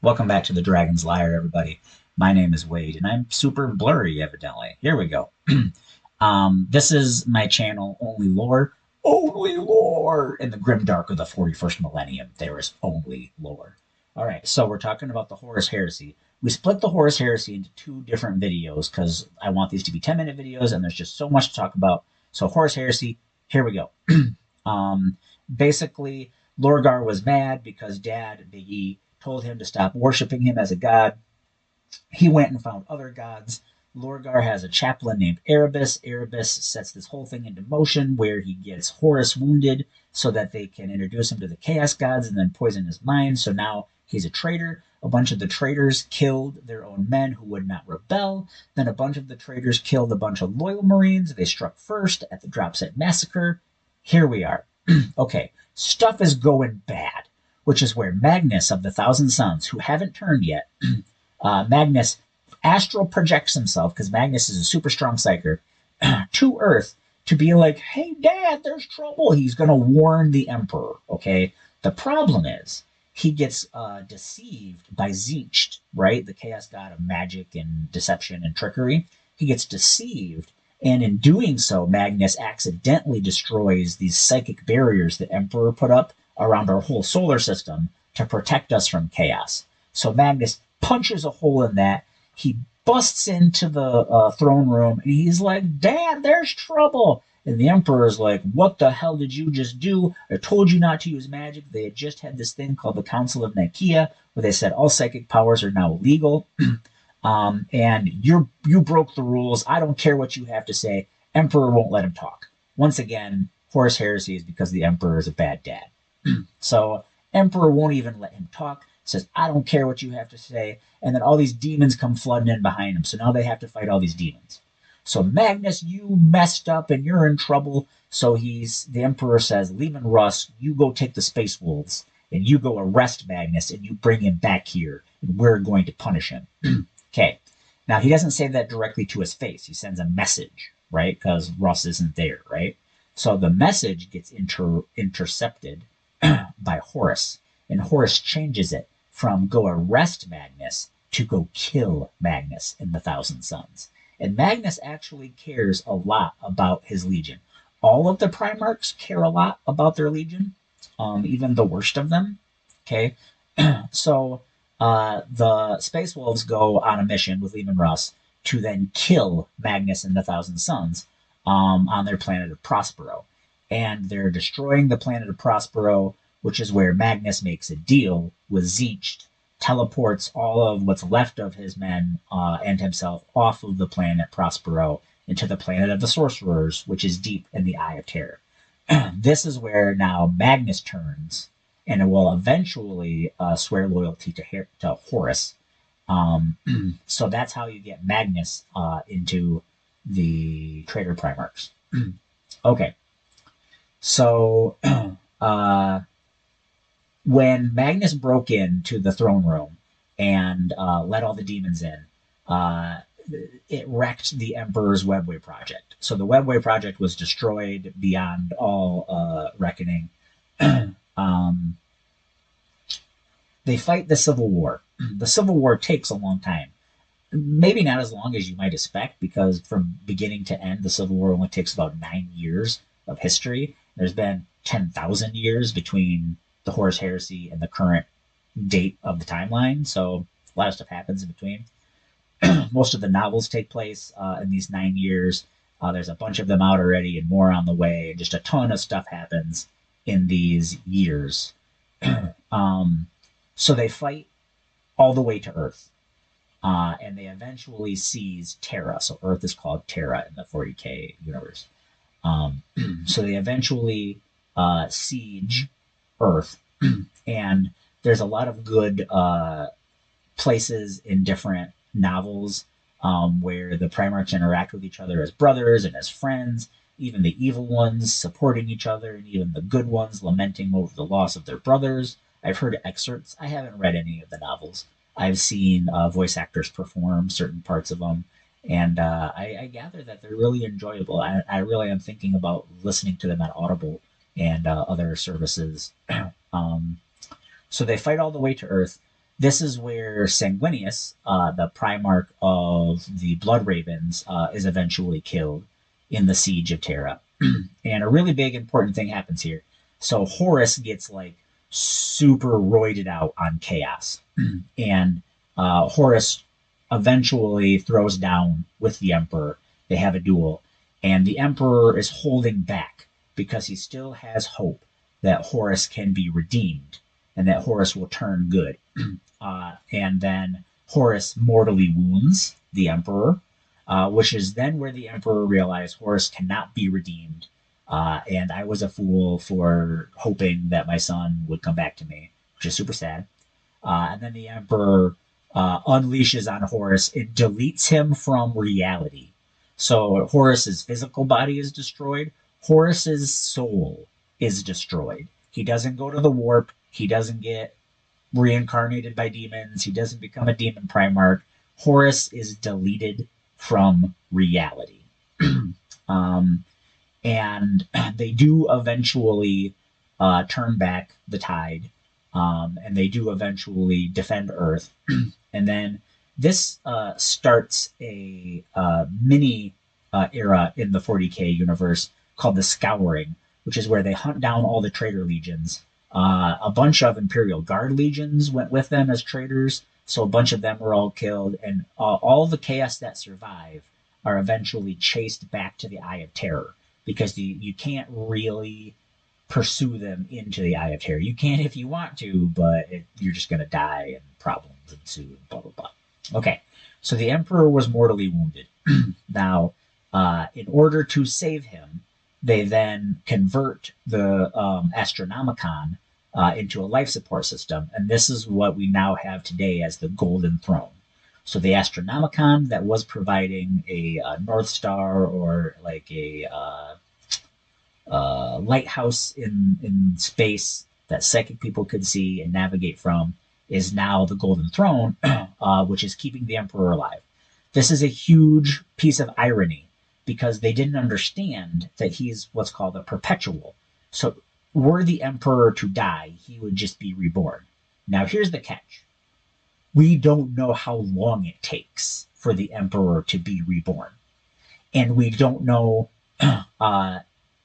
Welcome back to the Dragon's Lair, everybody. My name is Wade, and I'm super blurry, evidently. Here we go. This is my channel, Only Lore. Only lore! In the grim dark of the 41st millennium, there is only lore. All right, so we're talking about the Horus Heresy. We split the Horus Heresy into two different videos because I want these to be 10-minute videos, and there's just so much to talk about. So, Horus Heresy, here we go. um, Basically, Lorgar was mad because Dad, Big E, told him to stop worshiping him as a god. He went and found other gods. Lorgar has a chaplain named Erebus. Erebus sets this whole thing into motion where he gets Horus wounded so that they can introduce him to the Chaos Gods and then poison his mind. So now he's a traitor. A bunch of the traitors killed their own men who would not rebel. Then a bunch of the traitors killed a bunch of loyal Marines. They struck first at the Dropset Massacre. Here we are. Okay, stuff is going bad, which is where Magnus of the Thousand Sons, who haven't turned yet, Magnus astral projects himself, because Magnus is a super strong psyker, to Earth to be like, hey, Dad, there's trouble. He's going to warn the Emperor, okay? The problem is he gets deceived by Zincht, right? The chaos god of magic and deception and trickery. He gets deceived, and in doing so, Magnus accidentally destroys these psychic barriers the Emperor put up around our whole solar system to protect us from chaos. So Magnus punches a hole in that. He busts into the throne room and he's like, Dad, there's trouble. And the Emperor's like, what the hell did you just do? I told you not to use magic. They had just had this thing called the Council of Nicaea where they said all psychic powers are now illegal. And you broke the rules. I don't care what you have to say. Emperor won't let him talk. Once again, Horus Heresy is because the Emperor is a bad dad. So Emperor won't even let him talk. Says, I don't care what you have to say. And then all these demons come flooding in behind him. So now they have to fight all these demons. So Magnus, you messed up and you're in trouble. So the Emperor says, Leman Russ, you go take the Space Wolves and you go arrest Magnus and you bring him back here and we're going to punish him. Okay. Now he doesn't say that directly to his face. He sends a message, right? Because Russ isn't there, right? So the message gets intercepted by Horus, and Horus changes it from go arrest Magnus to go kill Magnus in the Thousand Sons. And Magnus actually cares a lot about his legion. All of the Primarchs care a lot about their legion, even the worst of them. Okay, so the Space Wolves go on a mission with Leman Russ to then kill Magnus and the Thousand Sons on their planet of Prospero. And they're destroying the planet of Prospero, which is where Magnus makes a deal with Zincht, teleports all of what's left of his men and himself off of the planet Prospero into the planet of the Sorcerers, which is deep in the Eye of Terror. This is where now Magnus turns and will eventually swear loyalty to Horus. So that's how you get Magnus into the Traitor Primarchs. Okay. So when Magnus broke into the throne room and let all the demons in, it wrecked the Emperor's Webway project. So the Webway project was destroyed beyond all reckoning. They fight the Civil War. The Civil War takes a long time. Maybe not as long as you might expect, because from beginning to end, the Civil War only takes about 9 years of history. There's been 10,000 years between the Horus Heresy and the current date of the timeline, so a lot of stuff happens in between. Most of the novels take place in these 9 years. There's a bunch of them out already and more on the way. Just a ton of stuff happens in these years. So they fight all the way to Earth. And they eventually seize Terra. So Earth is called Terra in the 40K universe. So they eventually siege Earth. And there's a lot of good places in different novels where the Primarchs interact with each other as brothers and as friends, even the evil ones supporting each other, and even the good ones lamenting over the loss of their brothers. I've heard excerpts. I haven't read any of the novels. I've seen voice actors perform certain parts of them, and I gather that they're really enjoyable. I really am thinking about listening to them at Audible and other services. So they fight all the way to Earth. This is where Sanguinius, the Primarch of the Blood Ravens, is eventually killed in the Siege of Terra. And a really big important thing happens here. So Horus gets like super roided out on chaos. And Horus eventually throws down with the Emperor. They have a duel. And the Emperor is holding back because he still has hope that Horus can be redeemed and that Horus will turn good. And then Horus mortally wounds the Emperor, which is then where the Emperor realized Horus cannot be redeemed. And I was a fool for hoping that my son would come back to me, which is super sad. And then the Emperor unleashes on Horus. It deletes him from reality. So Horus's physical body is destroyed. Horus's soul is destroyed. He doesn't go to the warp. He doesn't get reincarnated by demons. He doesn't become a demon Primarch. Horus is deleted from reality. And they do eventually turn back the tide, and they do eventually defend Earth. And then this starts a mini era in the 40k universe called the Scouring, which is where they hunt down all the traitor legions. A bunch of Imperial Guard legions went with them as traitors, so a bunch of them were all killed, and all the chaos that survive are eventually chased back to the Eye of Terror, because you can't really pursue them into the Eye of Terror. You can if you want to, but you're just going to die and problems ensue and blah, blah, blah. Okay, so the Emperor was mortally wounded. Now, in order to save him, they then convert the Astronomicon into a life support system, and this is what we now have today as the Golden Throne. So the Astronomicon that was providing a North Star or like a lighthouse in space that psychic people could see and navigate from is now the Golden Throne, which is keeping the Emperor alive. This is a huge piece of irony because they didn't understand that he's what's called a perpetual. So were the Emperor to die, he would just be reborn. Now here's the catch. We don't know how long it takes for the Emperor to be reborn. And we don't know,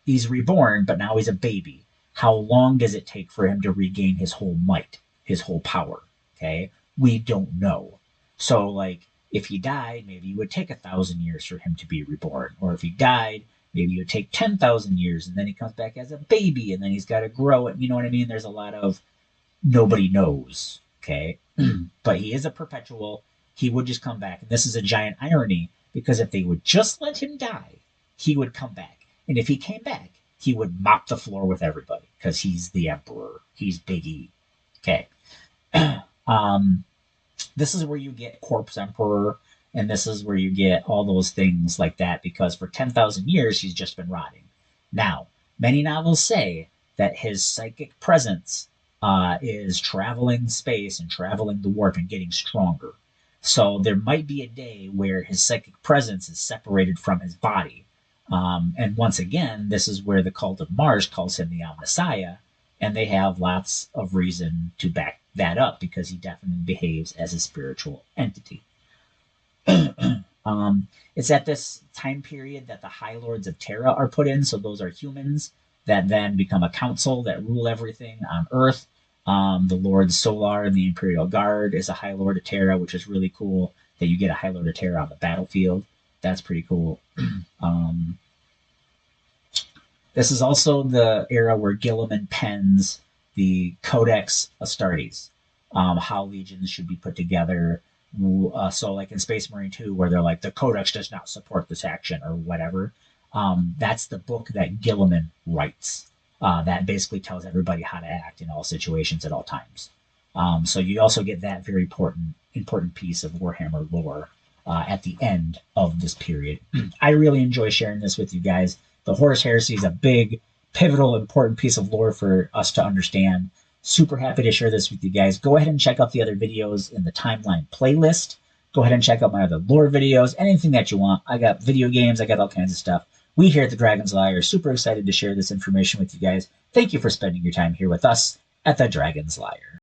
he's reborn, but now he's a baby. How long does it take for him to regain his whole might, his whole power? Okay? We don't know. So, like, if he died, maybe it would take 1,000 years for him to be reborn. Or if he died, maybe it would take 10,000 years, and then he comes back as a baby, and then he's got to grow it. You know what I mean? There's a lot of nobody knows, okay? But he is a perpetual. He would just come back. And this is a giant irony, because if they would just let him die, he would come back. And if he came back, he would mop the floor with everybody, because he's the Emperor. He's Big E. Okay. This is where you get Corpse Emperor, and this is where you get all those things like that, because for 10,000 years, he's just been rotting. Now, many novels say that his psychic presence is traveling space and traveling the warp and getting stronger. So there might be a day where his psychic presence is separated from his body. And once again, this is where the Cult of Mars calls him the Omnissiah, and they have lots of reason to back that up because he definitely behaves as a spiritual entity. It's at this time period that the High Lords of Terra are put in, so those are humans that then become a council that rule everything on Earth. The Lord Solar and the Imperial Guard is a High Lord of Terra, which is really cool that you get a High Lord of Terra on the battlefield. That's pretty cool. This is also the era where Gilliman pens the Codex Astartes, how legions should be put together. So like in Space Marine 2, where they're like, the Codex does not support this action or whatever. That's the book that Gilliman writes. That basically tells everybody how to act in all situations at all times. So you also get that very important piece of Warhammer lore at the end of this period. I really enjoy sharing this with you guys. The Horus Heresy is a big, pivotal, important piece of lore for us to understand. Super happy to share this with you guys. Go ahead and check out the other videos in the timeline playlist. Go ahead and check out my other lore videos, anything that you want. I got video games, I got all kinds of stuff. We here at the Dragon's Lair are super excited to share this information with you guys. Thank you for spending your time here with us at the Dragon's Lair.